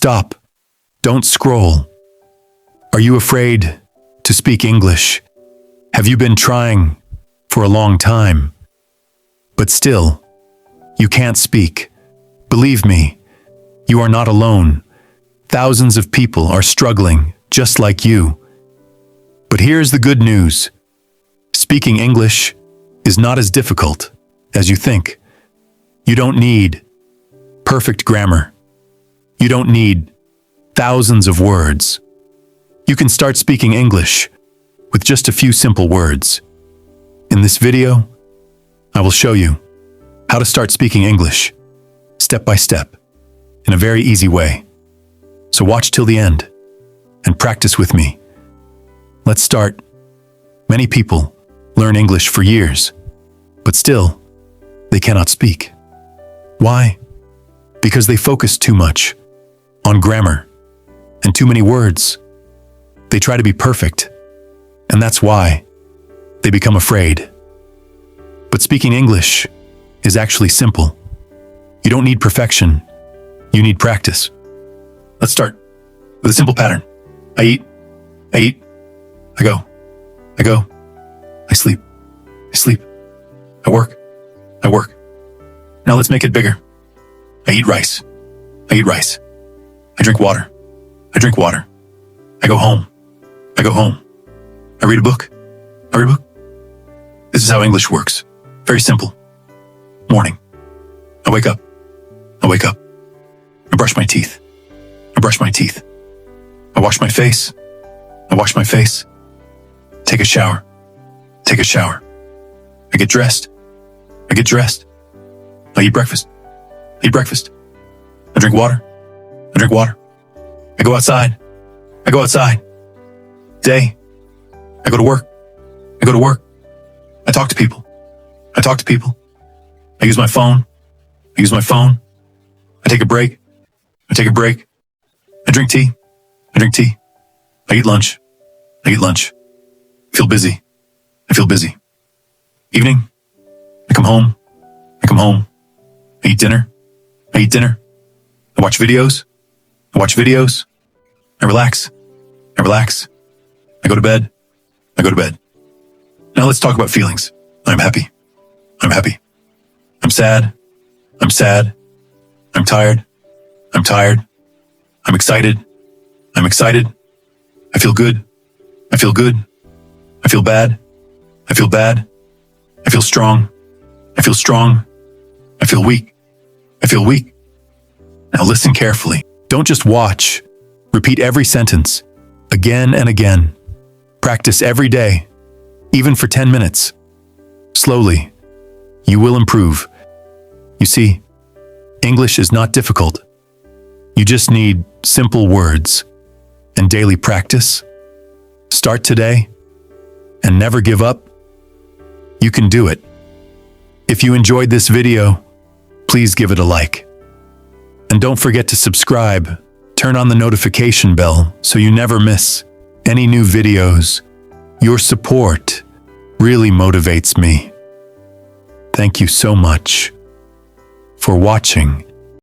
Stop. Don't scroll. Are you afraid to speak English? Have you been trying for a long time? But still, you can't speak. Believe me, you are not alone. Thousands of people are struggling just like you. But here's the good news. Speaking English is not as difficult as you think. You don't need perfect grammar. You don't need thousands of words. You can start speaking English with just a few simple words. In this video, I will show you how to start speaking English step by step in a very easy way. So watch till the end and practice with me. Let's start. Many people learn English for years, but still, they cannot speak. Why? Because they focus too much on grammar and too many words. They try to be perfect, and that's why they become afraid. But speaking English is actually simple. You don't need perfection. You need practice. Let's start with a simple pattern. I eat, I go, I sleep, I work. Now let's make it bigger. I eat rice, I drink water, I go home, I read a book, This is how English works. Very simple. Morning. I wake up. I brush my teeth. I wash my face. Take a shower. I get dressed. I eat breakfast. I drink water. I go outside. Day. I go to work. I talk to people. I use my phone. I take a break. I drink tea. I eat lunch. I feel busy. Evening. I come home. I eat dinner. I watch videos. I relax. I go to bed. Now let's talk about feelings. I'm happy. I'm sad. I'm tired. I'm excited. I feel good. I feel bad. I feel strong. I feel weak. Now listen carefully. Don't just watch. Repeat every sentence again and again. Practice every day, even for 10 minutes. Slowly, you will improve. You see, English is not difficult. You just need simple words and daily practice. Start today and never give up. You can do it. If you enjoyed this video, please give it a like. And don't forget to subscribe. Turn on the notification bell so you never miss any new videos. Your support really motivates me. Thank you so much for watching.